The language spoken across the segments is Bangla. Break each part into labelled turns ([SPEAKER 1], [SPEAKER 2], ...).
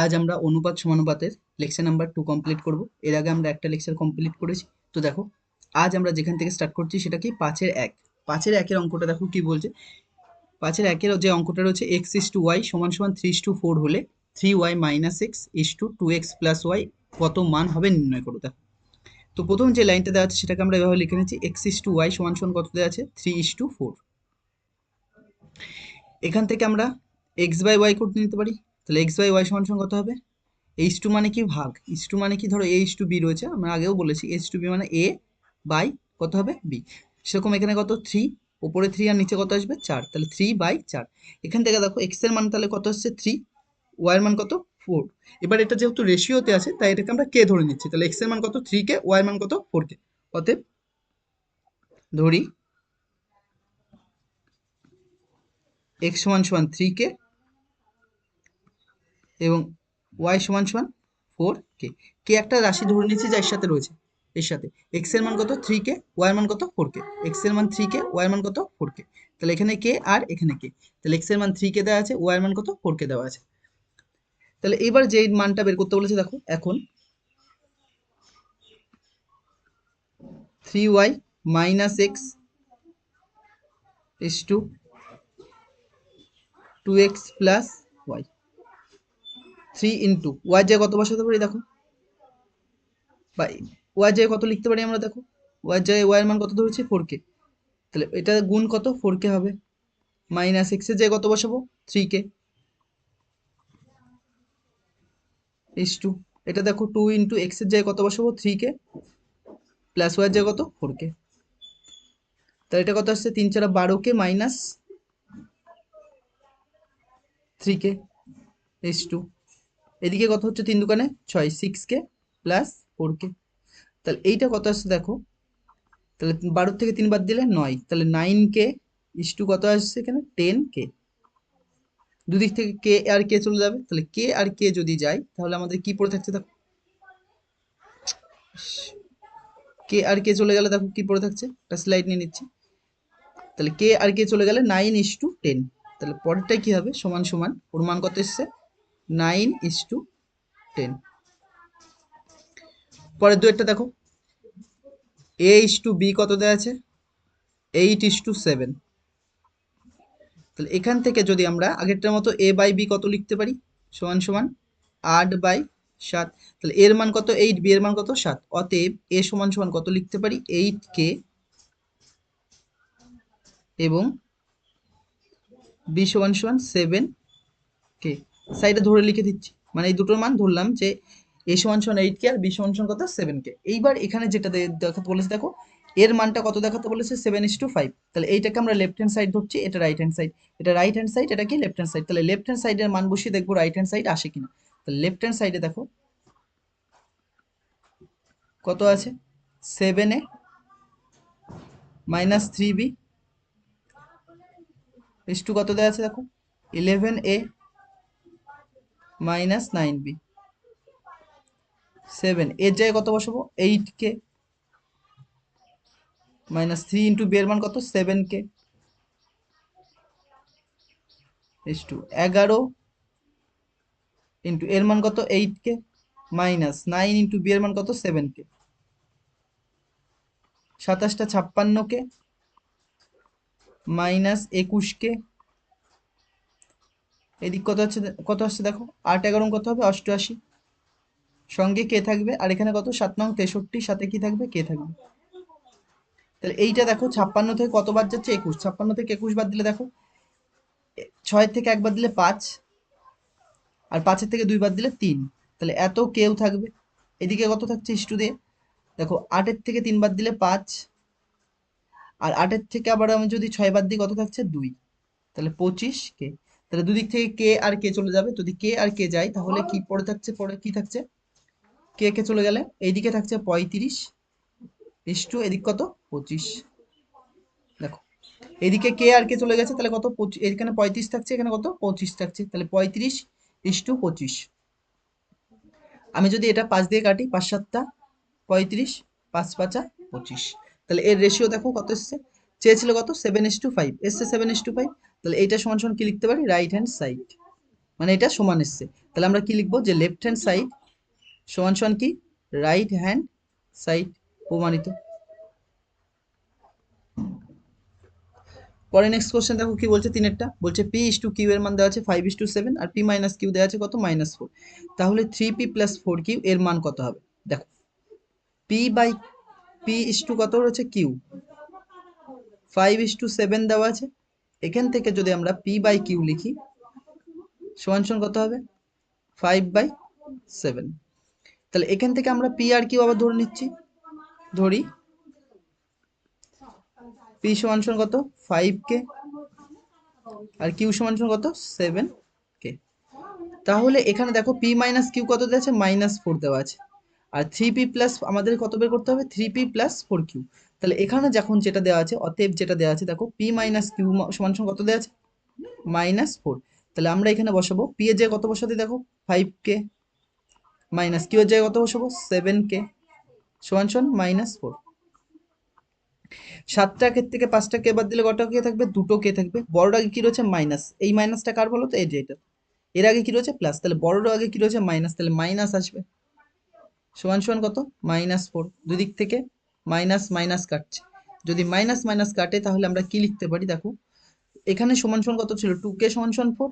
[SPEAKER 1] আজ আমরা অনুপাত সমানুপাতের লেকচার নাম্বার 2 কমপ্লিট করব। এর আগে আমরা একটা লেকচার কমপ্লিট করেছি। তো দেখো, আজ আমরা যেখান থেকে স্টার্ট করছি সেটা কি 5-এর 1। 5-এর 1-এর অঙ্কটা দেখো কি বলছে। 5-এর 1-এর যে অঙ্কটা রয়েছে x/y = 3:4 হলে 3y - x = 2x + y কত মান হবে নির্ণয় করো। দেখো, তো প্রথম যে লাইনটা দেওয়া আছে সেটাকে আমরা এভাবে লিখে নিচ্ছি, x/y = কত দেওয়া আছে 3:4। এখান থেকে আমরা x/y করতে নিতে পারি। তাহলে x/y = কত হবে, h2 মানে কি ভাগ, h2 মানে কি, ধরো a/b রয়েছে, আমরা আগেও বলেছি h2b মানে a বাই কত হবে b। সেরকম এখানে কত 3, উপরে 3 আর নিচে কত আসবে 4, তাহলে 3/4। এখান থেকে দেখো x এর মান তাহলে কত আসছে 3, y এর মান কত 4। এবার এটা যেহেতু রেশিওতে আছে তাই এটাকে আমরা k ধরে নিচ্ছি। তাহলে x এর মান কত 3k, y এর মান কত 4k। অতএব ধরি x = 3k এবং y = 4k। কে একটা রাশি ধরে নিচ্ছি যা এর সাথে রয়েছে, এর সাথে x এর মান কত 3k, y এর মান কত 4k। x এর মান 3k, y এর মান কত 4k। তাহলে এখানে k আর এখানে k। তাহলে x এর মান 3k দেওয়া আছে, y এর মান কত 4k দেওয়া আছে। তাহলে এবার যে মানটা বের করতে বলেছে দেখো, এখন 3y - x = 2x + y। 3 into y যে কত বসাতে পারি দেখো, বা y যে কত লিখতে পারি আমরা দেখো, y যে y এর মান কত ধরেছি 4k। তাহলে এটা গুণ কত 4k হবে, মাইনাস x এর জায়গায় কত বসাবো 3k ইস টু, এটা দেখো 2 ইন্টু এক্স এর জায়গায় কত বসাবো 3k প্লাস ওয়াই এর জায়গায় কত 4k। তাহলে এটা কত আসছে 3 4 12k minus 3k is to, এদিকে কত হচ্ছে 3 দোকানে 6, 6k প্লাস 4k। তাহলে এইটা কত আসছে দেখো, তাহলে 12 থেকে 3 বাদ দিলে 9, তাহলে 9k ইস টু কত আসছে এখানে 10k। দুদিক থেকে কে আর কে চলে যাবে, তাহলে কে আর কে যদি যায় তাহলে আমাদের কি পড়ে থাকছে দেখো, কে আর কে চলে গেলে দেখো কি পড়ে থাকছে, একটা স্লাইড নিয়ে নিচ্ছি। তাহলে কে আর কে চলে গেলে 9:10। তাহলে পরেরটাই কি হবে, সমান সমান ওর মান কত এসছে 9:10। পরের দুয়েরটা দেখো, a/b কত দেওয়া আছে 8:7। তাহলে এখান থেকে যদি আমরা আগেরটার মতো a/b কত লিখতে পারি, সমান সমান 8/7। তাহলে এর মান কত 8, b এর মান কত 7। অতএব a সমান সমান কত লিখতে পারি 8k এবং b সমান সমান 7k। সাইডে ধরে লিখে দিচ্ছি, মানে এই দুটোর মান ধরলাম যে a সমান সমান 8k আর b সমান সমান কত 7k। এইবার এখানে যেটা দেখাতে বলেছে দেখো, এর মানটা কত দেখাতে বলেছে 7:5। তাহলে এইটাকে আমরা লেফট হ্যান্ড সাইড ধরছি, এটা রাইট হ্যান্ড সাইড, এটা রাইট হ্যান্ড সাইড, এটা কি লেফট হ্যান্ড সাইড। তাহলে লেফট হ্যান্ড সাইডের মান বসিয়ে দেখবো রাইট হ্যান্ড সাইড আসে কিনা। তাহলে লেফট হ্যান্ড সাইডে দেখো কত আছে 7a - 3b ইস টু কত দেওয়া আছে দেখো 11a - 9b। 7 এর জায়গায় কত বসাবো 8k মাইনাস 3 ইন্টু বি এর মান কত 7k ইস টু 11 ইন্টু এর মান কত 8k মাইনাস 9 ইন্টু বি এর মান কত 7k। 27টা 56k minus 21k। এদিক কত আছে, কত আসছে দেখো 8 11 কত হবে 88। সঙ্গে কে থাকবে, আর এখানে কত 7 নং 63, সাথে কি থাকবে কে থাকবে। তাহলে এইটা দেখো 56 থেকে কত বাদ যাচ্ছে 21, 56 থেকে 21 বাদ দিলে দেখো 6 থেকে 1 বাদ দিলে 5, আর 5 থেকে 2 বাদ দিলে 3। তাহলে এত কেউ থাকবে। এদিকে কত থাকছে ইস্টু দিয়ে দেখো 8 থেকে 3 বাদ দিলে 5, আর 8 থেকে আবার আমি যদি 6 বাদ দিই কত থাকছে 2, তাহলে 25k। তাহলে দুদিক থেকে কে আর কে চলে যাবে, যদি কে আর কে যায় তাহলে কি পড়ে থাকছে, পরে কি থাকছে কে কে চলে গেলে এইদিকে থাকছে 35 ইস্টু এদিক কত 25। দেখো এদিকে কে আর কে চলে গেছে, তাহলে কত এখানে 35 থাকছে, এখানে কত 25 থাকছে, তাহলে 35:25। আমি যদি এটা 5 দিয়ে কাটি 5 7 35, 5 5 25। তাহলে এর রেশিও দেখো কত এসছে, চেয়েছিল কত 7:5, এসছে 7:5। তাহলে এইটা সমান সমান কি লিখতে পারি রাইট হ্যান্ড সাইড, মানে এটা সমান এসছে। তাহলে আমরা কি লিখবো যে লেফট হ্যান্ড সাইড সমান সমান কি রাইট হ্যান্ড সাইড, প্রমাণিত। পরে নেক্সট কোশ্চেন দেখো কি বলছে, তিনেরটা বলছে পি ইস টু কিউ এর মান দেওয়া আছে 5:7 আর পি মাইনাস কিউ দেওয়া আছে কত -4। তাহলে 3p প্লাস 4q এর মান কত হবে? দেখো p by p is to কত রয়েছে কিউ, 5:7 দেওয়া আছে। এখান থেকে যদি আমরা পি বাই কিউ লিখি সমান সমান কত হবে 5/7। তাহলে এখান থেকে আমরা পি আর কিউ আবার ধরে নিচ্ছি, ধরি পি সমান সমান কত 5k আর কিউ সমান সমান কত 7k। তাহলে এখানে দেখো পি মাইনাস কিউ কত দেওয়া আছে -4 দেওয়া আছে, আর 3p প্লাস আমাদের কত বের করতে হবে 3p প্লাস 4q। তাহলে এখানে যখন যেটা দেওয়া আছে অতএব যেটা দেওয়া আছে দেখো পি মাইনাস কিউ সমান সমান কত দেওয়া আছে -4। তাহলে আমরা এখানে বসাবো পি এর জায়গায় কত বসাতে দেখো 5k মাইনাস কিউ এর জায়গায় কত বসাবো 7k সমান সমান -4। 7টা কে থেকে 5টা কে বাদ দিলে কটা কে থাকবে, দুটো কে থাকবে। বড়র আগে কি রয়েছে মাইনাস, এই মাইনাসটা কার বলো তো এই যে এটা, এর আগে কি রয়েছে প্লাস, তাহলে বড়র আগে কি রয়েছে মাইনাস, তাহলে মাইনাস আসবে সমান সমান কত -4। দুই দিক থেকে মাইনাস মাইনাস কাটছে, যদি মাইনাস মাইনাস কাটে তাহলে আমরা কি লিখতে পারি দেখো এখানে সমান সমান কত ছিল 2k সমান সমান 4।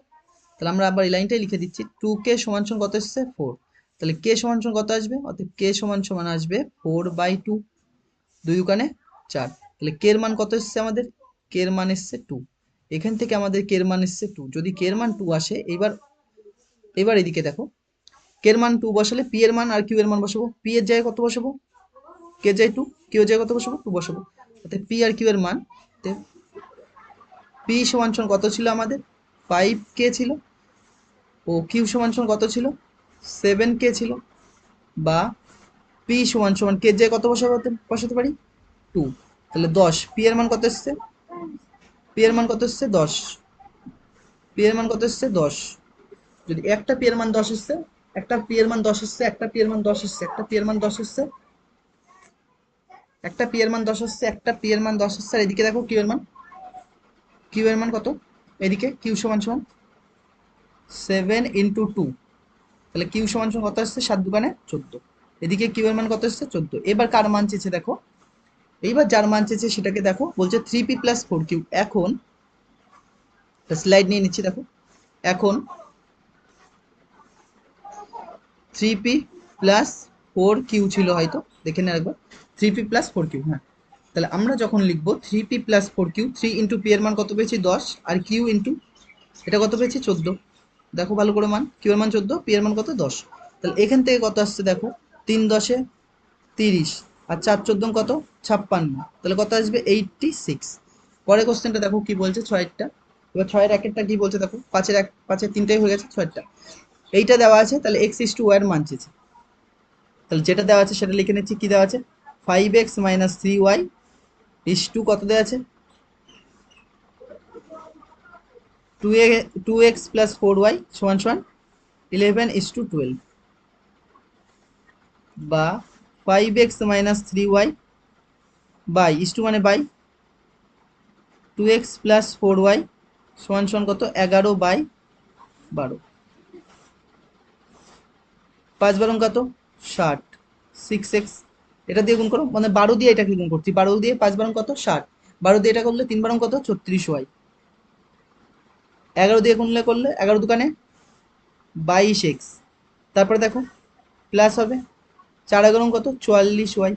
[SPEAKER 1] তাহলে আমরা আবার এই লাইনটাই লিখে দিচ্ছি 2k সমান সমান কত এসছে 4। তাহলে k সমান সমান কত আসবে, অর্থাৎ k সমান সমান আসবে 4/2, দুই দোকানে 4। তাহলে k এর মান কত এসছে আমাদের, k এর মান এসছে 2। এখান থেকে আমাদের k এর মান এসছে 2, যদি k এর মান 2 আসে এবার এবার এদিকে দেখো k এর মান 2 বসালে p এর মান আর q এর মান বসাবো, p এর জায়গায় কত বসাবো k এর জায়গায় 2, q এর জায়গায় কত বসাবো 2 বসাবো। অর্থাৎ p আর q এর মান p সমান সমান কত ছিল আমাদের 5k ছিল ও q সমান সমান কত ছিল 7k ছিল, বা p সমান সমান k এর জায়গায় কত বসাতে পারি 2। তাহলে 10, p এর মান কত এসছে, p এর মান কত এসছে 10, p এর মান কত এসছে 10। যদি একটা p এর মান 10 এসছে, একটা p এর মান 10 এসছে, একটা p এর মান 10 এসছে, একটা p এর মান 10 এসছে, একটা p এর মান 10 এসছে, একটা p এর মান 10 এসছে, আর এদিকে দেখো q এর মান, q এর মান কত, এদিকে q সমান সমান 7 ইন্টু 2। তাহলে q সমান সমান কত আসছে 7 দুগুণে 14। এদিকে q এর মান কত আসছে 14। এবার কার মান চেয়েছে দেখো, এইবার যার মান চেয়েছে সেটাকে দেখো বলছে 3p প্লাস 4q। এখন স্লাইড নিয়ে নিচ্ছি দেখো, এখন 3p প্লাস 4q ছিল হয়তো, দেখে নেন একবার 3p প্লাস 4q। হ্যাঁ, তাহলে আমরা যখন লিখবো 3p plus 4q, 3 into p এর মান কত পেয়েছি 10 আর q ইন্টু এটা কত পেয়েছি 14। দেখো ভালো করে মান, q এর মান 14, p এর মান কত 10। তাহলে এখান থেকে কত আসছে দেখো 3 10 30 আর 4 14 কত 56, তাহলে কত আসবে 86। পরে কোশ্চেনটা দেখো কি বলছে 6টা, এবার 6 এর একেরটা কি বলছে দেখো, 5 এর 5 এর 3টাই হয়ে গেছে 6টা, এইটা দেওয়া আছে। তাহলে x ইস টু y এর মান চেয়েছে, তাহলে যেটা দেওয়া আছে সেটা লিখে নিচ্ছি, কি দেওয়া আছে 5x minus 3y is to কত দেওয়া আছে 2x প্লাস 4y সমান সমান 11:12, বা 5x minus 3y by is to মানে বাই 2x প্লাস 4y সমান সমান কত 11/12, 5 বারং কত 60, 6x এটা দিয়ে গুণ করো, মানে 12 দিয়ে এটাকে গুণ করছি, 12 দিয়ে 5 বারং কত 60, 12 দিয়ে এটা করলে 3 বারং কত 36y, 11 দিয়ে করলে 11 দুকানে 22x, তারপরে দেখো প্লাস হবে 4 11 কত 44y,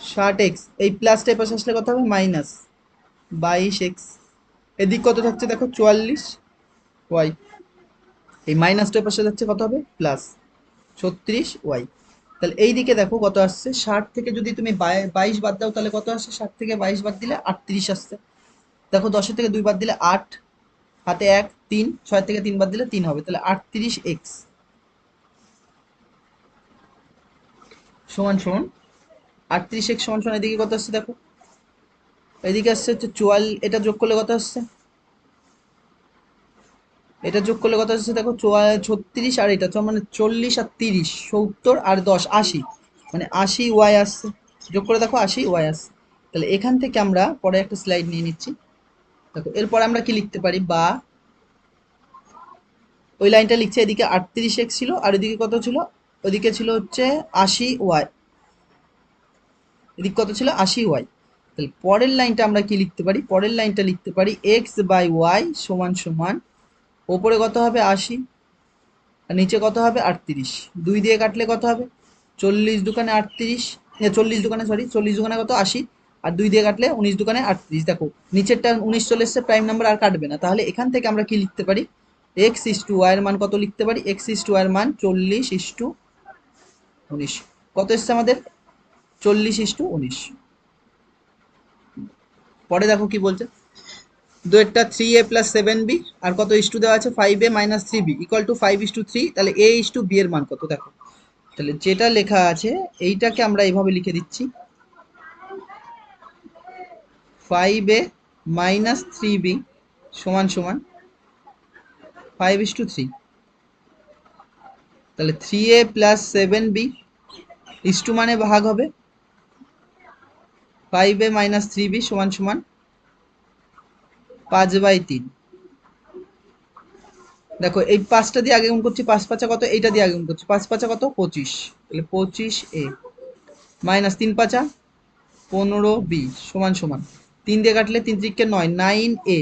[SPEAKER 1] 60x, এই প্লাসটা পাশে আসলে কত হবে মাইনাস 22x, এদিক কত থাকছে দেখো 44y, এই মাইনাসটার পাশে যাচ্ছে কত হবে প্লাস 36y। তাহলে এই দিকে দেখো কত আসছে 60 থেকে যদি তুমি 22 বাদ দাও তাহলে কত আসছে, 60 থেকে 22 বাদ দিলে 38 আসছে। দেখো 10 থেকে 2 বাদ দিলে 8, হাতে 1 3, 6 থেকে 3 বাদ দিলে 3 হবে, তাহলে 38x সমান সমান 38x সমান সমান এদিকে কত আসছে দেখো, এদিকে আসছে হচ্ছে 44, এটা যোগ করলে কত আসছে, এটা যোগ করলে কত আসছে দেখো 36, আর এটা মানে 40 আর 30 70 আর 10 80, মানে 80y আসছে, যোগ করে দেখো 80y আসছে। তাহলে এখান থেকে আমরা পরে একটা স্লাইড নিয়ে নিচ্ছি দেখো, এরপর আমরা কি লিখতে পারি, বা ওই লাইনটা লিখছে, এদিকে 38x ছিল আর এদিকে কত ছিল, ওদিকে ছিল হচ্ছে 80y, এদিকে কত ছিল 80y। তাহলে পরের লাইনটা আমরা কি লিখতে পারি, পরের লাইনটা লিখতে পারি x/y সমান সমান ওপরে কত হবে 80 আর নিচে কত হবে 38, 2 দিয়ে কাটলে কত হবে 40 দোকানে 38, 40 দোকানে সরি 40 দোকানে কত 80 আর 2 দিয়ে কাটলে 19 দোকানে 38। দেখো নিচেরটা 19 চলে এসছে, প্রাইম নাম্বার আর কাটবে না, তাহলে এখান থেকে আমরা কি লিখতে পারি x/y এর মান কত লিখতে পারি, x/y এর মান 40/19, কত এসছে আমাদের 40/19। পরে দেখো কি বলছে, দুয়েরটা 3a প্লাস 7b আর কত ইস্টু দেওয়া আছে 5a minus 3b equal to 5/3, তাহলে a/b এর মান কত দেখো, তাহলে যেটা লেখা আছে এইটাকে আমরা এইভাবে লিখে দিচ্ছি 5a মাইনাস 3b সমান সমান 5/3, তাহলে 3a প্লাস 7b ইস্টু মানে ভাগ হবে 5a মাইনাস 3b সমান সমান 5/3। দেখো এই 5টা দিয়ে আগে গুণ করছি, 5 5 কত, এইটা দিয়ে আগে গুণ করছি, 5 5 কত 25, তাহলে 25a মাইনাস 3 5 15b সমান সমান 3 দিয়ে কাটলে 3 3 9, 9a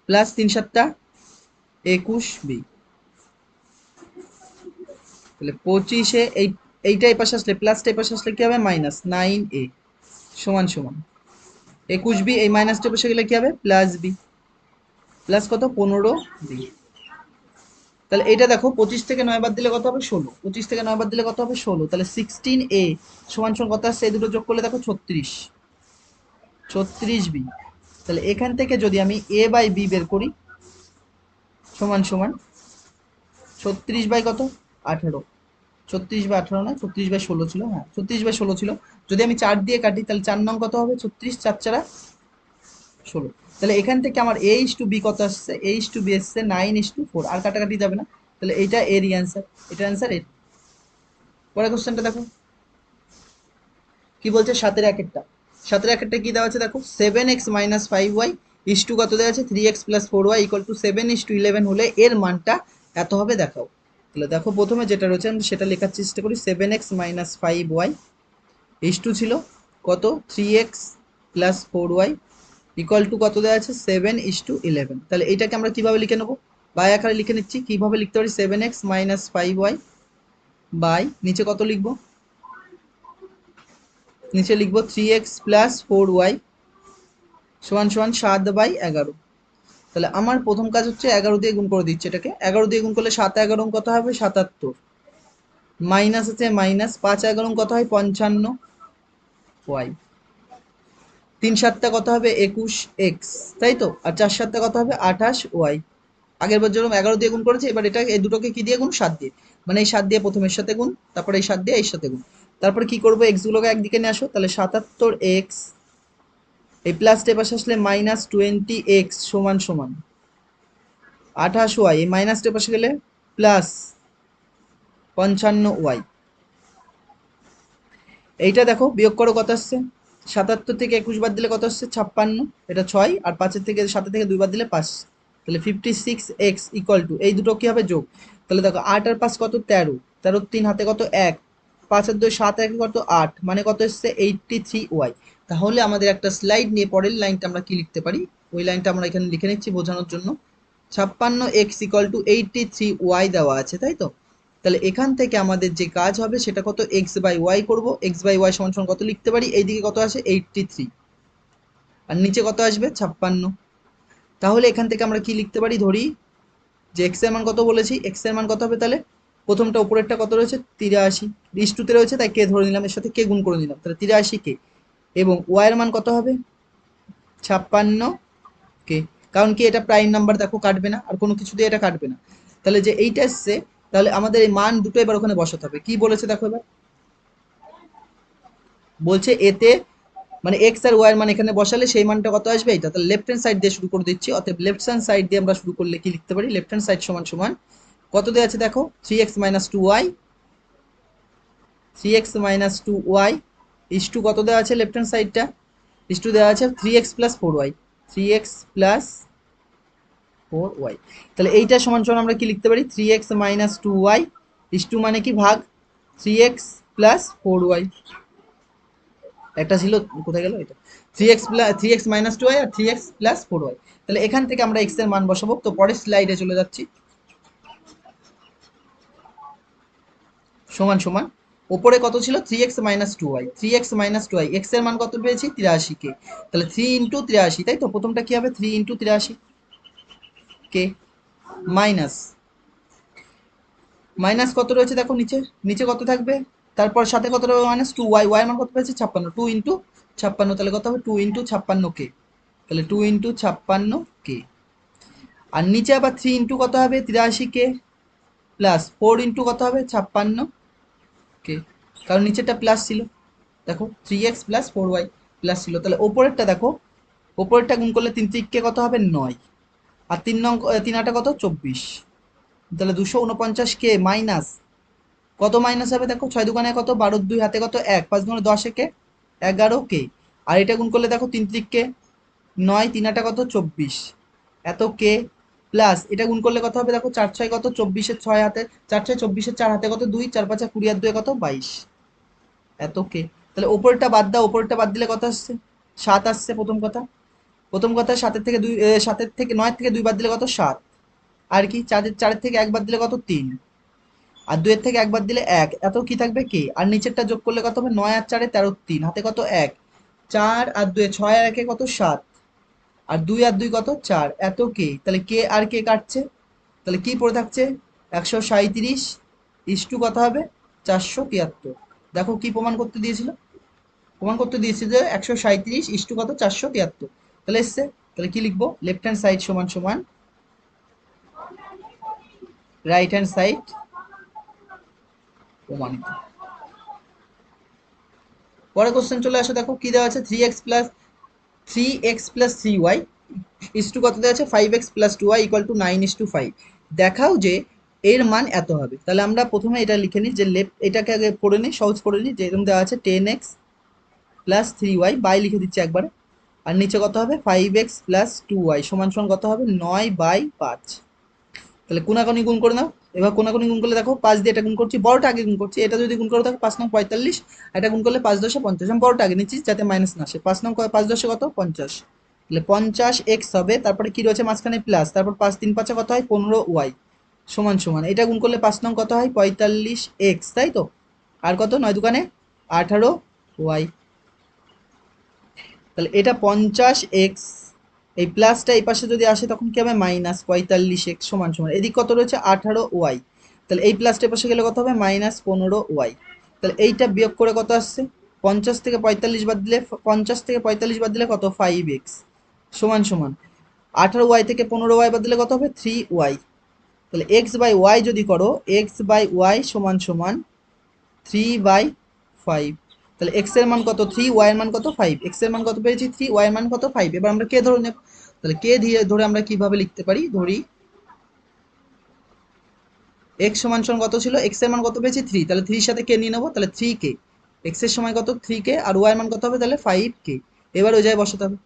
[SPEAKER 1] প্লাস 3 7 21b, তাহলে 25 এইটা এই পাশে আসলে প্লাসটা এই পাশে আসলে কি হবে মাইনাস 9a সমান সমান 21b, এই মাইনাসটা পাশে গেলে কি হবে প্লাস b, প্লাস কত 15b। তাহলে এটা দেখো 25 থেকে 9 বাদ দিলে কত হবে 16, 25 থেকে 9 বাদ দিলে কত হবে 16, তাহলে 16a সমান সমান কত আসছে, এই দুটো যোগ করলে দেখো 36b। তাহলে এখান থেকে যদি আমি a/b বের করি সমান সমান 36 বাই কত 18, 36/18 না 36/16 ছিল, হ্যাঁ 36/16 ছিল। যদি আমি 4 দিয়ে কাটি তাহলে 4 নং কত হবে 36, 4 4 16। তাহলে এখান থেকে আমার a/b কত আসছে, a/b এসছে 9/4, আর কাটাকাটি যাবে না, তাহলে এইটা এরই অ্যান্সার, এটা অ্যান্সার এর। পরের কোশ্চেনটা দেখো কি বলছে, 7-এর 1 কি দেওয়া আছে দেখো 7x মাইনাস 5y ইস্টু কত দেওয়া আছে 3x plus 4y equal to 7:11 হলে এর মানটা এত হবে দেখাও। তাহলে দেখো প্রথমে যেটা রয়েছে আমি সেটা লেখার চেষ্টা করি, 7x মাইনাস 5y ইস্টু ছিল কত 3x plus 4y equal to কত দেওয়া আছে 7:11। তাহলে এইটাকে আমরা কিভাবে লিখে নেবো, বাই আকারে লিখে নিচ্ছি, কিভাবে লিখতে পারি 7x মাইনাস 5y বাই নিচে কত লিখবো, নিচে লিখবো 3x প্লাস 4y সমান সমান 7/11। তাহলে আমার প্রথম কাজ হচ্ছে 11 দিয়ে গুণ করে দিচ্ছি, এটাকে 11 দিয়ে গুণ করলে 7-11 কত হবে 77, মাইনাস আছে মাইনাস 5-11 কত হয় 55y, 3-7 কত হবে 21x, তাই তো, আর 4-7 কত হবে 28y। আগের বার যেরকম 11 দিয়ে গুণ করেছি, এবার এটা এই দুটোকে কি দিয়ে গুণ 7 দিয়ে, মানে এই 7 দিয়ে প্রথম এর সাথে গুণ, তারপরে এই 7 দিয়ে এর সাথে গুণ, তারপর কি করবো x গুলোকে একদিকে নিয়ে আসো, তাহলে 77x এই প্লাসটা পাশে আসলে মাইনাস 20x সমান সমান 28y, এই মাইনাসটা পাশে গেলে প্লাস 55y। এইটা দেখো বিয়োগ করো কত আসছে, 77 থেকে 21 বাদ দিলে কত আসছে 56, এটা 6 আর 5-এর থেকে 7 থেকে 2 বাদ দিলে 5, তাহলে 56x ইকুয়াল টু এই দুটো কি হবে যোগ, তাহলে দেখো 8 আর 5 কত 13, 13 3 হাতে কত 1, 5 আর 2 7 1 কত 8, মানে কত এসছে 83y। তাহলে আমাদের একটা স্লাইড নিয়ে পরের লাইনটা আমরা কি লিখতে পারি, ওই লাইনটা আমরা এখানে লিখে নিচ্ছি বোঝানোর জন্য, 56x ইকুয়াল টু 83y দেওয়া আছে, তাই তো। তাহলে এখান থেকে আমাদের যে কাজ হবে সেটা কত x/y করব, x/y সমান সমান কত লিখতে পারি, এইদিকে কত আসে 83 আর নিচে কত আসবে 56। তাহলে এখান থেকে আমরা কি লিখতে পারি, ধরি যে x এর মান কত বলেছি, x এর মান কত হবে, তাহলে প্রথমটা উপরেরটা কত রয়েছে 83, ইস্টুতে রয়েছে তাই কে ধরে নিলাম, এর সাথে কে গুণ করে নিলাম, তাহলে 83k, এবং y এর মান কত হবে 56k, কারণ কি এটা প্রাইম নাম্বার দেখো কাটবে না, আর কোনো কিছু দিয়ে এটা কাটবে না, তাহলে যে এইটা এসছে, তাহলে আমাদের এই মান দুটো এবার ওখানে বসাতে হবে। কি বলেছে দেখো এবার, বলছে এতে মানে এক্স আর ওয়াই এর মান এখানে বসালে সেই মানটা কত আসবে এইটা, তাহলে লেফট হ্যান্ড সাইড দিয়ে শুরু করে দিচ্ছি, অতএব লেফট হ্যান্ড সাইড দিয়ে আমরা শুরু করলে কি লিখতে পারি, লেফট হ্যান্ড সাইড সমান সমান কত দেওয়া আছে দেখো 3x minus 2y, 3x minus 2y is to কত দেওয়া আছে লেফট হ্যান্ড সাইডটা, ইস টু দেওয়া আছে 3x plus 4y, 3x plus 4y। তাহলে এইটা সমান সমান আমরা কি লিখতে পারি, 3x minus 2y is to মানে কি ভাগ 3x প্লাস 4y। একটা ছিল, কোথায় গেল এটা, 3x মাইনাস 2y আর 3x প্লাস 4y। তাহলে এখান থেকে আমরা x এর মান বসাবো। তো পরের স্লাইডে চলে যাচ্ছি। সমান সমান ওপরে কত ছিল, 3x minus 2y, 3x minus 2y, x এর মান কত পেয়েছি 83 কে। তাহলে 3 ইন্টু 83, তাই তো প্রথমটা কি হবে 3 ইন্টু 83 কে মাইনাস মাইনাস কত রয়েছে দেখো নিচে, নিচে কত থাকবে, তারপর সাথে কত রয়েছে মাইনাস 2y, y এর মান কত পেয়েছে 56, 2 ইন্টু 56, তাহলে কত হবে 2 ইন্টু 56 কে, তাহলে 2 ইন্টু 56 কে। আর নিচে আবার 3 ইন্টু কত হবে 83 কে প্লাস 4 ইন্টু কত হবে 56 কে, কারণ নিচেরটা প্লাস ছিল, দেখো 3x প্লাস 4y প্লাস ছিল। তাহলে ওপরেরটা দেখো, ওপরেরটা গুণ করলে 3 3 কে কত হবে 9, আর 3 নং 3 আটা কত 24, তাহলে 249 কে মাইনাস কত মাইনাস হবে দেখো, 6 দোকানে কত, 12 2 হাতে কত 1, 5 দুগুণে 10 কে 11 কে, আর এটা গুণ করলে দেখো 3 3 কে 9, 3 আটা কত 24 এত কে, প্লাস এটা গুণ করলে কত হবে দেখো 4 6 কত 24 এর 6 হাতে, 4 6 24 এর 4 হাতে কত 2, 4 5 20 আর 2 কত 22 এত কে। তাহলে ওপরটা বাদ দাও, ওপরটা বাদ দিলে কত আসছে 7 আসছে। প্রথম কথা, প্রথম কথা 7 থেকে 2, 7 থেকে 9 থেকে 2 বাদ দিলে কত 7, আর কি 4 থেকে 1 বাদ দিলে কত 3, আর 2 থেকে 1 বাদ দিলে 1, এত কি থাকবে কে, আর নিচেরটা যোগ করলে কত হবে 9 আর 4 13, 3 হাতে কত 1, 4 আর 2 6 আর 1 কত 7, আর 2 আর 2 কত 4 এত কে। তাহলে কে আর কে কাটছে, তাহলে কি পড়ে থাকছে 137 ইস টু কত হবে 473। দেখো কি প্রমাণ করতে দিয়েছিল, প্রমাণ করতে দিয়েছে যে 137 ইস টু কত 473, তাহলে এসছে। তাহলে কি লিখবো, লেফট হ্যান্ড সাইড সমান সমান রাইট হ্যান্ড সাইড প্রমাণিত। পরে কোশ্চেন চলে আসো, দেখো কি দেওয়া আছে, 3x plus 3y is to কত দেওয়া আছে 5x plus 2y equal to 9 is to 5। দেখাও যে এর মান এত হবে। তাহলে আমরা প্রথমে এটা লিখে নিই যে লেফট, এটাকে আগে পড়ে নিই, সহজ করে নিই, যেরকম দেওয়া আছে 10x প্লাস 3y বাই লিখে দিচ্ছি একবারে, আর নিচে কত হবে 5x প্লাস 2y সমান সমান কত হবে 9/5। তাহলে কোনাকুনি গুণ করে নাও। এবার কোনাকুনি গুণ করলে দেখো 5 দিয়ে এটা গুণ করছি, বড়টা আগে গুণ করছি, এটা যদি গুণ করে দেখো 5 নং 45, এটা গুণ করলে 5 10 50, আমি বড়টা আগে নিচ্ছি যাতে মাইনাস না আসে। 5 নং 5 10 কত 50, তাহলে 50x হবে, তারপরে কি রয়েছে মাঝখানে প্লাস, তারপর 5 3 5 কত হয় 15y সমান সমান, এটা গুণ করলে 5 নং কত হয় 45x, তাই তো, আর কত 9 দোকানে 18y, তাহলে এটা 50x, এই প্লাসটা এই পাশে যদি আসে তখন কি হবে মাইনাস 45x সমান সমান, এদিক কত রয়েছে 18y, তাহলে এই প্লাসটা পাশে গেলে কত হবে মাইনাস 15y। তাহলে এইটা বিয়োগ করে কত আসছে 50 থেকে 45 বাদ দিলে, 50 থেকে 45 বাদ দিলে কত 5x সমান সমান 18y থেকে 15y বাদ দিলে কত হবে 3y। তাহলে x/y যদি করো, x/y সমান সমান 3/5। তাহলে x এর মান কত 3, y এর মান কত 5, x এর মান কত পেয়েছি 3, y এর মান কত 5। এবার আমরা কে ধরে নেব, তাহলে কে দিয়ে ধরে আমরা কিভাবে লিখতে পারি, ধরি x সমান সমান কত ছিল, x এর মান কত পেয়েছি 3, তাহলে 3 এর সাথে কে নিয়ে নেবো, তাহলে 3k, x এর সময় কত 3k, আর y এর মান কত হবে তাহলে 5k। এবার ওই জায়গায় বসাতে হবে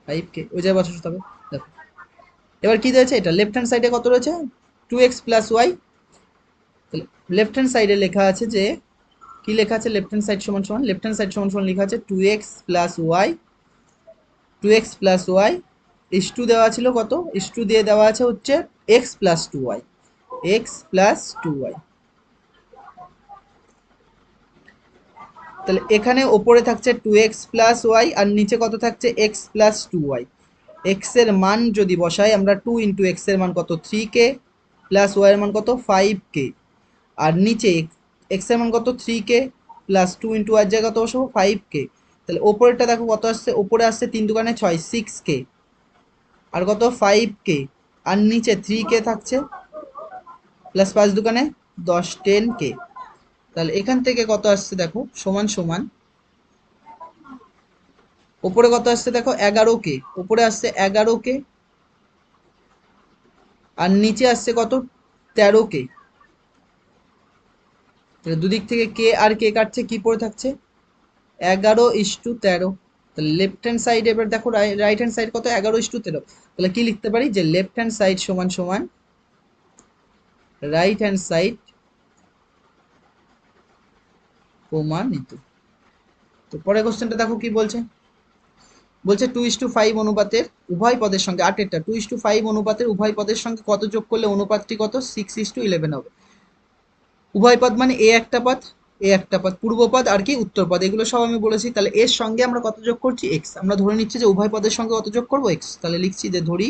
[SPEAKER 1] 5k, ওই জায়গায় বসাতে হবে। দেখো এবার কি দিয়েছে, এটা লেফট হ্যান্ড সাইডে কত রয়েছে 2x প্লাস y, তাহলে লেফট হ্যান্ড সাইডে লেখা আছে যে, কি লেখা আছে লেফট হ্যান্ড সাইড সমান সমান, লেফট হ্যান্ড সাইড সমান সমান লেখা আছে 2x plus y is to দেওয়া ছিল কত, ইস টু দিয়ে দেওয়া আছে হচ্ছে x প্লাস 2y। তাহলে এখানে ওপরে থাকছে 2x প্লাস y আর নিচে কত থাকছে x প্লাস 2y। এক্স এর মান যদি বসাই আমরা, 2 ইন্টু এক্স এর মান কত 3k প্লাস ওয়াই এর মান কত 5k, আর নিচে এক্স এর মান কত 3k প্লাস 2 ইন্টু ওয়াই জায়গা কত বসাবো 5k। তাহলে ওপরেরটা দেখো কত আসছে, ওপরে আসছে 3 দোকানে 6 6k, আর কত 5k, আর নিচে 3k থাকছে প্লাস 5 দোকানে 10 10k। তাহলে এখান থেকে কত আসছে দেখো সমান সমান, ওপরে কত আসছে দেখো 11k, ওপরে আসছে 11k, আর নিচে আসছে কত 13k। তাহলে দুদিক থেকে কে আর কে কাটছে, কি পড়ে থাকছে 11 ইস টু 13। তাহলে লেফট হ্যান্ড সাইড এবার দেখো রাইট হ্যান্ড সাইড কত 11:13। তাহলে কি লিখতে পারি যে লেফট হ্যান্ড সাইড সমান সমান রাইট হ্যান্ড সাইড প্রমাণিত। তো পরের কোশ্চেনটা দেখো কি বলছে, বলছে 2:5 অনুপাতের উভয় পদের সঙ্গে 8-এরটা 2:5 অনুপাতের উভয় পদের সঙ্গে কত যোগ করলে অনুপাতটি কত 6:11 হবে। উভয় পদ মানে এ একটা পদ পূর্বপদ আর কি উত্তর পদ, এগুলো সব আমি বলেছি। তাহলে এর সঙ্গে আমরা কত যোগ করছি এক্স, আমরা ধরে নিচ্ছি যে উভয় পদের সঙ্গে কত যোগ করবো এক্স। তাহলে লিখছি যে ধরি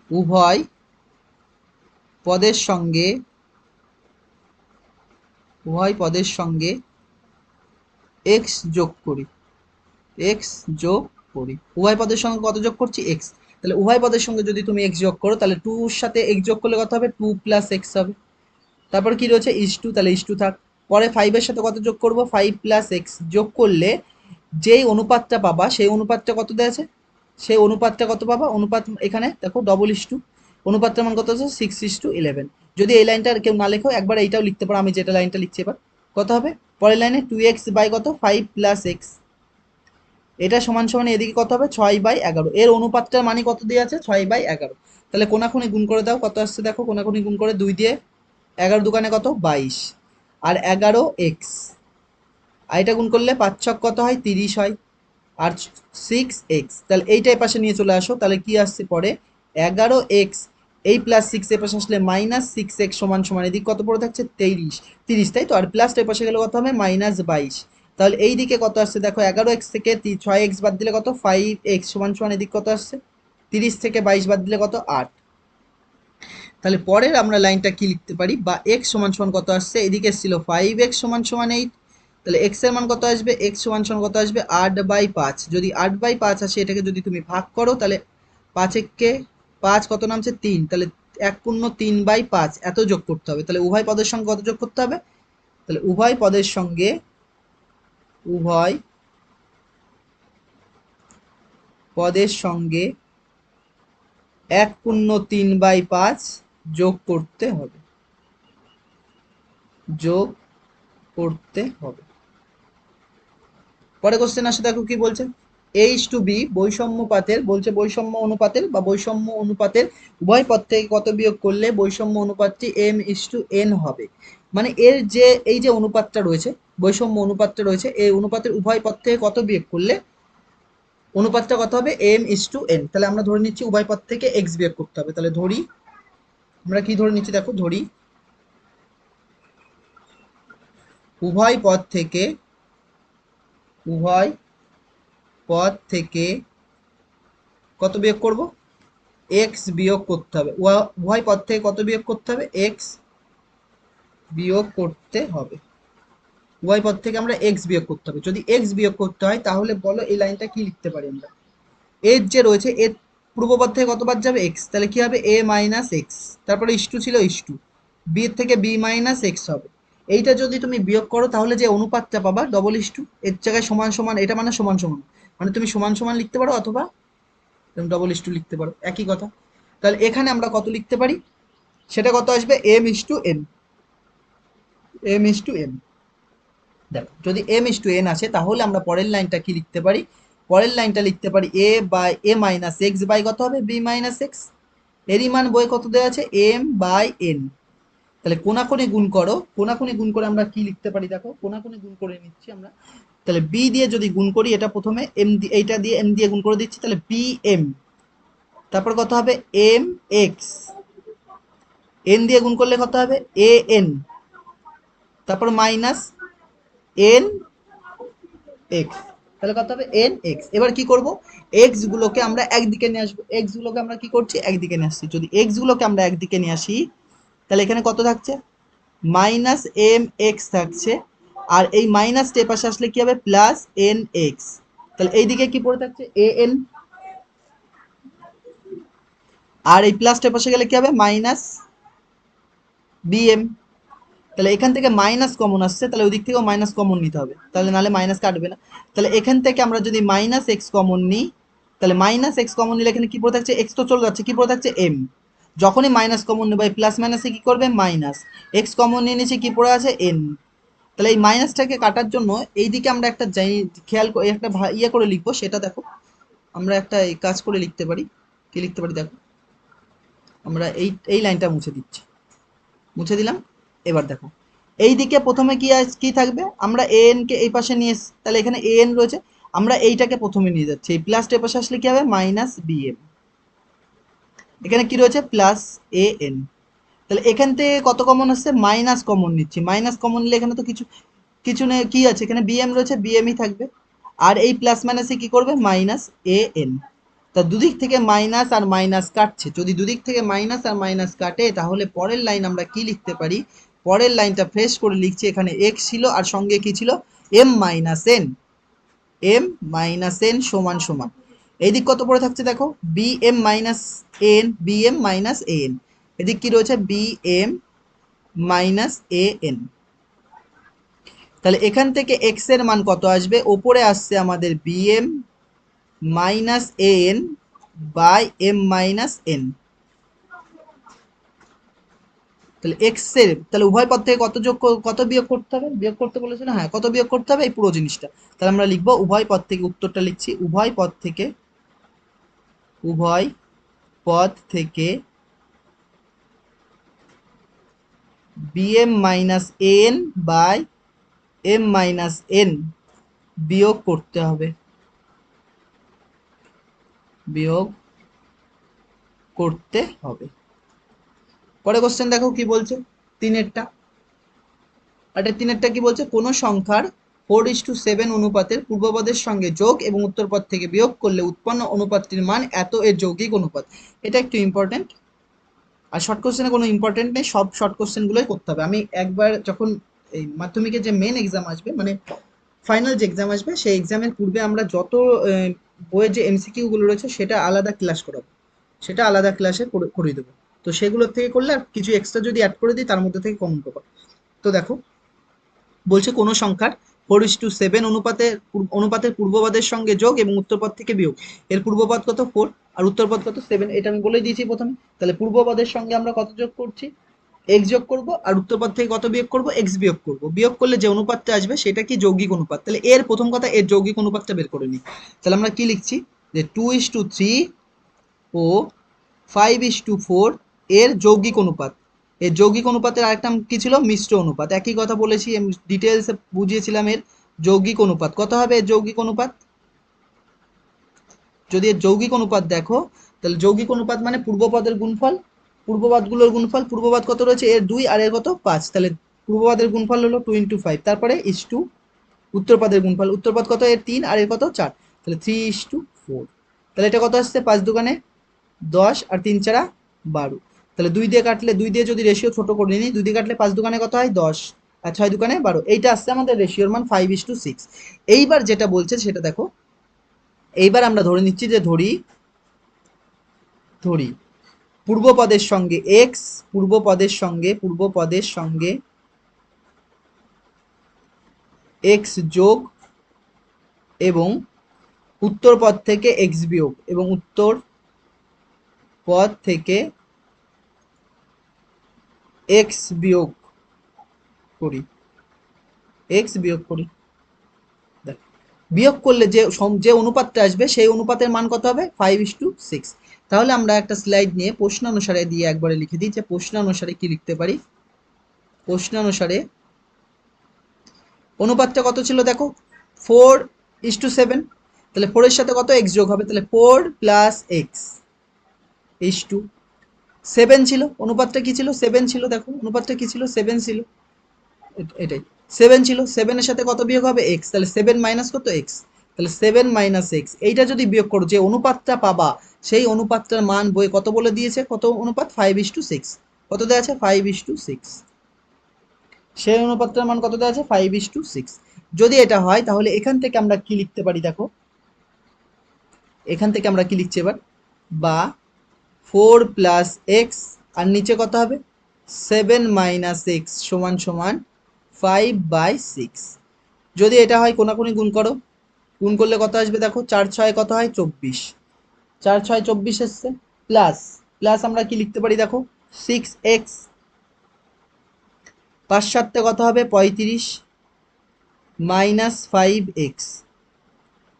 [SPEAKER 1] উভয় পদের সঙ্গে এক্স যোগ করি, এক্স যোগ করি উভয় পদের সঙ্গে কত যোগ করছি এক্স। তাহলে উভয় পদের সঙ্গে যদি তুমি এক্স যোগ করো তাহলে 2 এর সাথে এক্স যোগ করলে কত হবে 2 প্লাস এক্স হবে। তারপর কি রয়েছে ইস টু, তাহলে ইস টু থাক। পরে 5 এর সাথে কত যোগ করব 5 প্লাস এক্স যোগ করলে যেই অনুপাতটা পাবা সেই অনুপাতটা কত দেওয়া আছে, সেই অনুপাতটা কত পাবা, অনুপাত এখানে দেখো ডবল ইস টু, অনুপাতটার মান কত আছে 6:11। যদি এই লাইনটা আর কেউ না লেখো একবার এইটাও লিখতে পারো, আমি যেটা লাইনটা লিখছি এবার কত হবে পরের লাইনে 2x বাই কত 5 প্লাস এক্স, এটা সমান সমান এদিকে কত হবে 6/11, এর অনুপাতটার মানে কত দিয়ে আছে 6/11। তাহলে কোনাকুনি গুণ করে দাও কত আসছে দেখো, কোনাকুনি গুণ করে 2 দিয়ে 11 দোকানে কত 22 আর 11x, আর এটা গুণ করলে 5 ছক কত হয় 30 হয় আর 6x, তাহলে এইটা এই পাশে নিয়ে চলে আসো, তাহলে কি আসছে পরে 11x, এই প্লাস 6 এর পাশে আসলে মাইনাস 6x সমান সমান এদিকে কত পড়ে থাকছে 30 তাই তো, আর প্লাসটা এই পাশে গেলে কত হবে -22। তাহলে এই দিকে কত আসছে দেখো 11x থেকে 6x বাদ দিলে কত 5x সমান সমান এদিকে কত আসছে 30 থেকে 22 বাদ দিলে কত 8। তাহলে পরের আমরা লাইনটা কি লিখতে পারি, বা x সমান সমান কত আসছে এদিকে ছিল 5x সমান সমান 8, তাহলে x এর মান কত আসবে x সমান সমান কত আসবে 8/5। যদি 8/5 আসে এটাকে যদি তুমি ভাগ করো তাহলে 5 একে 5 কত নামছে 3, তাহলে 1/3/5 এত যোগ করতে হবে। তাহলে উভয় পদের সঙ্গে কত যোগ করতে হবে, তাহলে উভয় পদের সঙ্গে 1/3/5 যোগ করতে হবে, যোগ করতে হবে। পরে কোশ্চেন আসে দেখো কি বলছে, a:b বৈষম্যপাতের বলছে বৈষম্য অনুপাতের বা বৈষম্য অনুপাতের উভয় পদ থেকে কত বিয়োগ করলে বৈষম্য অনুপাতটি m:n হবে। মানে এর যে এই যে অনুপাতটা রয়েছে বৈষম্য অনুপাতটা রয়েছে এই অনুপাতের উভয় পদ থেকে কত বিয়োগ করলে অনুপাতটা কত হবে m:n। তাহলে আমরা ধরে নিচ্ছি উভয় পদ থেকে x বিয়োগ করতে হবে। তাহলে ধরি আমরা কি ধরে নিচ্ছি দেখো, ধরি উভয় পদ থেকে উভয় পদ থেকে কত বিয়োগ করব এক্স বিয়োগ করতে হবে, উভয় পদ থেকে কত বিয়োগ করতে হবে এক্স বিয়োগ করতে হবে, উভয় পদ থেকে আমরা এক্স বিয়োগ করতে হবে। যদি এক্স বিয়োগ করতে হয় তাহলে বলো এই লাইনটা কি লিখতে পারি আমরা, এর যে রয়েছে এর পূর্বপদ থেকে কত বাদ যাবে এক্স, তাহলে কি হবে a মাইনাস এক্স, তারপরে ইস টু ছিল ইস টু, বি এর থেকে বি মাইনাস এক্স হবে। এইটা যদি তুমি বিয়োগ করো তাহলে যে অনুপাতটা পাবা ডবল ইস টু, এর জায়গায় সমান সমান, এটা মানে সমান সমান, মানে তুমি সমান সমান লিখতে পারো অথবা তুমি ডবল ইস টু লিখতে পারো, একই কথা। তাহলে এখানে আমরা কত লিখতে পারি, সেটা কত আসবে m:n, m:n। দেখো যদি m:n আসে তাহলে আমরা পরের লাইনটা কি লিখতে পারি, পরের লাইনটা লিখতে পারি a মাইনাস এক্স বাই কত হবে b মাইনাস এক্স, এরই মান বই কত দেওয়া আছে m/n। তাহলে কোনাকুনি গুণ করো, কোনাকুনি গুণ করে আমরা কি লিখতে পারি দেখো, কোনাকুনি গুণ করে নিচ্ছি আমরা। তাহলে b দিয়ে যদি গুণ করি, এটা প্রথমে m এইটা দিয়ে m দিয়ে গুণ করে দিচ্ছি, তাহলে bm, তারপর কত হবে mx, n দিয়ে গুণ করলে কত হবে an, তারপর মাইনাস এন এক্স, তাহলে কত হবে এন এক্স। এবার কি করব এক্স গুলোকে আমরা একদিকে নিয়ে আসবো, এক্স গুলোকে আমরা কি করছি একদিকে নিয়ে আসছি। যদি এক্স গুলোকে আমরা একদিকে নিয়ে আসি তাহলে এখানে কত থাকছে মাইনাস এম এক্স থাকছে, আর এই মাইনাস এর পাশে আসলে কি হবে প্লাস এন এক্স, তাহলে এইদিকে কি পড়ে থাকছে এ এন, আর এই প্লাসটার পাশে গেলে কি হবে মাইনাস বিএম। তাহলে এখান থেকে মাইনাস কমন আসছে, তাহলে ওই দিক থেকেও মাইনাস কমন নিতে হবে, তাহলে নাহলে মাইনাস কাটবে না। তাহলে এখান থেকে আমরা যদি মাইনাস এক্স কমন নিই, তাহলে মাইনাস এক্স কমন নিলে এখানে কি পড়ে থাকছে এক্স তো চলে যাচ্ছে, কি পড়ে থাকছে এম। যখনই মাইনাস কমন নেবে প্লাস মাইনাসে কি করবে মাইনাস, এক্স কমন নিয়ে নিচে কি পড়ে আছে এন, তাহলে এই মাইনাসটাকে কাটার জন্য এইদিকে আমরা একটা খেয়াল করে একটা ইয়ে করে লিখবো, সেটা দেখো আমরা একটা এই কাজ করে লিখতে পারি। কি লিখতে পারি দেখো, আমরা এই এই লাইনটা মুছে দিচ্ছি, মুছে দিলাম। এবার দেখো এই দিকে প্রথমে কি থাকবে, আমরা এ এন কে এই পাশে নিয়ে এসেছি, তাহলে এখানে এ এন রয়েছে, আমরা এইটাকে প্রথমে নিয়ে যাচ্ছি, এই প্লাসটা এ পাশে আসলে কি হবে মাইনাস বি এম, এখানে কি রয়েছে প্লাস এ এন। তাহলে এখান থেকে কত কমন আসছে, মাইনাস কমন নিচ্ছি, মাইনাস কমন নিলে এখানে তো কিছু কিছু নেই, কি আছে এখানে বিএম রয়েছে, বিএমই থাকবে। আর এই প্লাস মাইনাসে কি করবে মাইনাস এ এন। তা দুদিক থেকে মাইনাস আর মাইনাস কাটছে, যদি দুদিক থেকে মাইনাস আর মাইনাস কাটে তাহলে পরের লাইন আমরা কি লিখতে পারি, পরের লাইনটা ফ্রেশ করে লিখছি, এখানে এক্স ছিল আর সঙ্গে কি ছিল m minus n, m minus n সমান সমান এইদিক কত পড়ে থাকছে দেখো b m minus n, b m minus a n, এদিক কি রয়েছে b m minus a n. তাহলে এখান থেকে এক্স এর মান কত আসবে, ওপরে আসছে আমাদের b m minus a n by m minus n. তাহলে এক্স এর তাহলে উভয় পদ থেকে কত কত বিয়োগ করতে হবে, বিয়োগ করতে বলেছিল, হ্যাঁ কত বিয়োগ করতে হবে এই পুরো জিনিসটা। তাহলে আমরা লিখবো উভয় পদ থেকে, উত্তরটা লিখছি উভয় পদ থেকে, উভয় পদ থেকে b m minus n by m minus n বিয়োগ করতে হবে, বিয়োগ করতে হবে। পরে কোশ্চেন দেখো কি বলছে, তিনেরটা, এটা তিনেরটা কি বলছে, কোন সংখ্যার 4:7 অনুপাতের পূর্বপদের সঙ্গে যোগ এবং উত্তরপদ থেকে বিয়োগ করলে উৎপন্ন অনুপাতটির মান এত এর যৌগিক অনুপাত। এটা একটু ইম্পর্টেন্ট, আর শর্ট কোশ্চেনে কোনো ইম্পর্টেন্ট নেই, সব শর্ট কোশ্চেনগুলোই করতে হবে। আমি একবার যখন এই মাধ্যমিকের যে মেন এক্সাম আসবে, মানে ফাইনাল যে এক্সাম আসবে, সেই এক্সামের পূর্বে আমরা যত বইয়ের যে এমসিকিউ গুলো রয়েছে সেটা আলাদা ক্লাস করাবো, সেটা আলাদা ক্লাসে করে দেবো। তো সেগুলোর থেকে করলে আর কিছু এক্সট্রা যদি অ্যাড করে দিই তার মধ্যে থেকে কমন পাবো। তো দেখো বলছে কোনো সংখ্যার 4:7 অনুপাতের পূর্বপদের সঙ্গে যোগ এবং উত্তরপদ থেকে বিয়োগ, এর পূর্বপদ কত 4 আর উত্তরপদ কত 7, এটা আমি বলে দিয়েছি প্রথমে। তাহলে পূর্বপদের সঙ্গে আমরা কত যোগ করছি, এক্স যোগ করব, আর উত্তরপদ থেকে কত বিয়োগ করব, এক্স বিয়োগ করব। বিয়োগ করলে যে অনুপাতটা আসবে সেটা কি যৌগিক অনুপাত। তাহলে এর প্রথম কথা এর যৌগিক অনুপাতটা বের করে নিই। তাহলে আমরা কি লিখছি যে 2:3 ও 5:4 এর যৌগিক অনুপাত। এর যৌগিক অনুপাতের আরেকটা নাম কি ছিল, মিশ্র অনুপাত। একই কথা বলেছি, ডিটেলসে বুঝিয়েছিলাম। এর যৌগিক অনুপাত কত হবে, এর যৌগিক অনুপাত, যদি এর যৌগিক অনুপাত দেখো, তাহলে যৌগিক অনুপাত মানে পূর্বপদের গুণফল, পূর্বপদগুলোর গুণফল, পূর্বপদ কত রয়েছে এর 2 আর এর কত 5, তাহলে পূর্বপদের গুণফল হলো 2 × 5, তারপরে ইস টু উত্তরপদের গুণফল, উত্তরপদ কত এর 3 আর এর কত 4, তাহলে 3:4। তাহলে এটা কত আসছে 5 দুগুণে 10 আর 3 4 12, তাহলে 2 দিয়ে কাটলে, 2 দিয়ে যদি রেশিও ছোট করে নিই, 2 দিয়ে কাটলে 5 দুগুণে কত হয় 10 আর 6 দুগুণে 12, এইটা আসছে আমাদের রেশিওর মান 5:6। এইবার যেটা বলছে সেটা দেখো, এইবার আমরা ধরে নিচ্ছি যে ধরি পূর্বপদের সঙ্গে এক্স, পূর্বপদের সঙ্গে এক্স যোগ এবং উত্তর পদ থেকে এক্স বিয়োগ, এবং উত্তর পদ থেকে এক্স বিয়োগ করি, এক্স বিয়োগ করি। দেখ, বিয়োগ করলে যে অনুপাতটা আসবে সেই অনুপাতের মান কত হবে 5:6। তাহলে আমরা একটা স্লাইড নিয়ে প্রশ্নানুসারে দিয়ে একবারে লিখে দিই যে প্রশ্নানুসারে কি লিখতে পারি, প্রশ্নানুসারে অনুপাতটা কত ছিল দেখো 4:7, তাহলে 4 এর সাথে কত এক্স যোগ হবে, তাহলে 4 + x (7) ছিল, অনুপাতটা কি ছিল 7 ছিল, দেখো অনুপাতটা কি ছিল 7 ছিল, এটাই 7 ছিল, 7 এর সাথে কত বিয়োগ হবে x, তাহলে 7 মাইনাস কত x, তাহলে 7 - x, এইটা যদি বিয়োগ করো যে অনুপাতটা পাবা সেই অনুপাতটার মান বই কত বলে দিয়েছে, কত অনুপাত 5:6, কত দেওয়া আছে 5:6, সেই অনুপাতটার মান কত দেওয়া আছে 5:6। যদি এটা হয় তাহলে এখান থেকে আমরা কি লিখতে পারি দেখো, এখান থেকে আমরা কি লিখছি এবার, বা 4 + x আর নিচে কত হবে 7 - x সমান সমান 5/6। যদি এটা হয় কোনাকুনি গুণ করো, গুণ করলে কত আসবে দেখো 4 × 6 কত হয় 24, 4 × 6 24 এসছে, প্লাস প্লাস আমরা কি লিখতে পারি দেখো 6x, 5 × 7 কত হবে 35, -5x।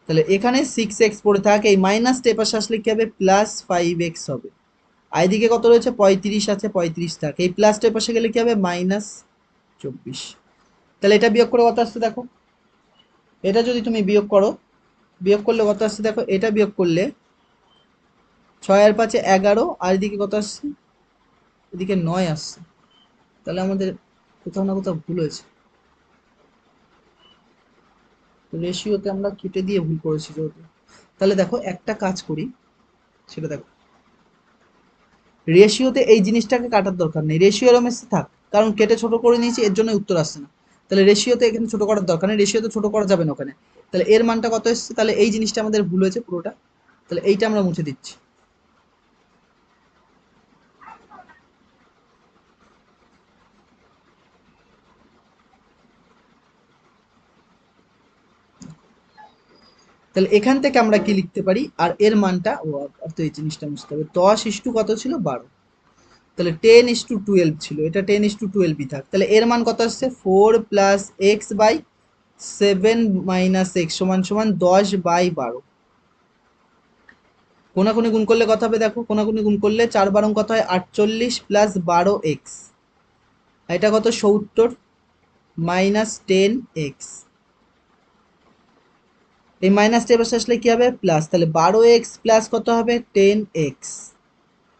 [SPEAKER 1] তাহলে এখানে 6x পড়ে থাকে, এই মাইনাসটা এপাশে আসলে কি হবে, +5x হবে। আর এদিকে কত রয়েছে, 35 আছে, 35 থাকে, এই প্লাসটা এপাশে গেলে কি হবে, -24। তাহলে এটা বিয়োগ করে কত আসছে দেখো, এটা যদি তুমি বিয়োগ করো, বিয়োগ করলে কত আসছে দেখো, এটা বিয়োগ করলে 6 আর 5 11, আর এদিকে কত আসছে, এদিকে 9 আসছে। তাহলে আমাদের কোথাও না কোথাও ভুল হয়েছে, রেশিওতে আমরা কেটে দিয়ে ভুল করেছি যেহেতু। তাহলে দেখো একটা কাজ করি, সেটা দেখো, রেশিওতে এই জিনিসটাকে কাটার দরকার নেই, রেশিও এরম এসে থাক, কারণ কেটে ছোট করে নিয়েছি, এর জন্য উত্তর আসছে না। তাহলে রেশিওতে এখানে ছোট করার দরকার নেই, রেশিওতে ছোট করা যাবে না ওখানে। তাহলে এর মানটা কত এসছে, তাহলে এই জিনিসটা আমাদের ভুল হয়েছে পুরোটা, তাহলে এইটা আমরা মুছে দিচ্ছি। তাহলে এখান থেকে আমরা কি লিখতে পারি, আর এর মানটা ও, আর তো এই জিনিসটা মুছতে হবে, 10 কত ছিল, 12। তাহলে 10:12 ছিল, এটা 10:12ই থাক। তাহলে এর মান কত আসছে, 4 + x/7 - x সমান সমান 10/12। কোনাকুনি গুণ করলে কত হবে দেখো, কোনাকুনি গুণ করলে 4 কত হয়, 48 + 12x, এটা কত, 70 - 10x। এই মাইনাসটা এবার আসলে কি হবে, প্লাস, তাহলে 12x প্লাস কত হবে, 10x।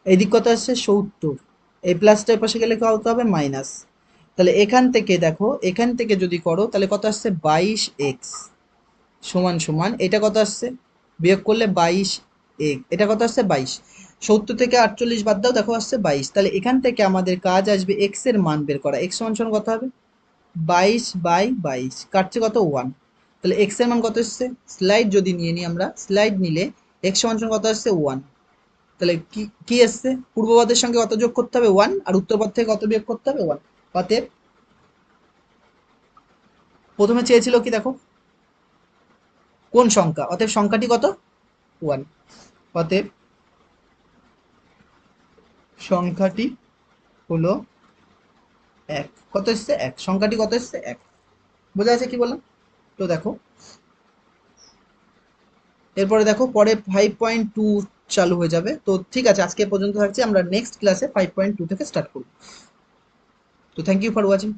[SPEAKER 1] এইদিক কত আসছে, 70, এই প্লাসটা এর পাশে গেলে কত হবে, মাইনাস। তাহলে এখান থেকে দেখো, এখান থেকে যদি করো তাহলে কত আসছে, 22x সমান সমান, এটা কত আসছে, বিয়োগ করলে 22, এটা কত আসছে, 22। 70 থেকে 48 বাদ দাও, দেখো আসছে 22। তাহলে এখান থেকে আমাদের কাজ আসবে x এর মান বের করা, x সমান সমান কত হবে, 22/22, কাটছে কত, 1। তাহলে x এর মান কত এসছে, স্লাইড যদি নিয়ে নিই আমরা, স্লাইড নিলে x সমান সমান কত আসছে, 1। তাহলে কি কি এসছে, পূর্বপদের সঙ্গে কত যোগ করতে হবে, 1, আর উত্তরপদ থেকে কত বিয়োগ করতে হবে, 1। অতএব প্রথমে চেয়েছিল কি দেখো, কোন সংখ্যা, অতএব সংখ্যাটি কত, 1। অতএব সংখ্যাটি হলো 1। কত এসছে, 1, সংখ্যাটি কত এসছে, 1। বোঝা যাচ্ছে কি বললাম। তো দেখো, এরপরে দেখো পরে 5.2 চালু হয়ে যাবে। তো ঠিক আছে, আজকে এ পর্যন্ত থাকছে, আমরা নেক্সট ক্লাসে 5.2 থেকে স্টার্ট করব। তো থ্যাংক ইউ ফর ওয়াচিং।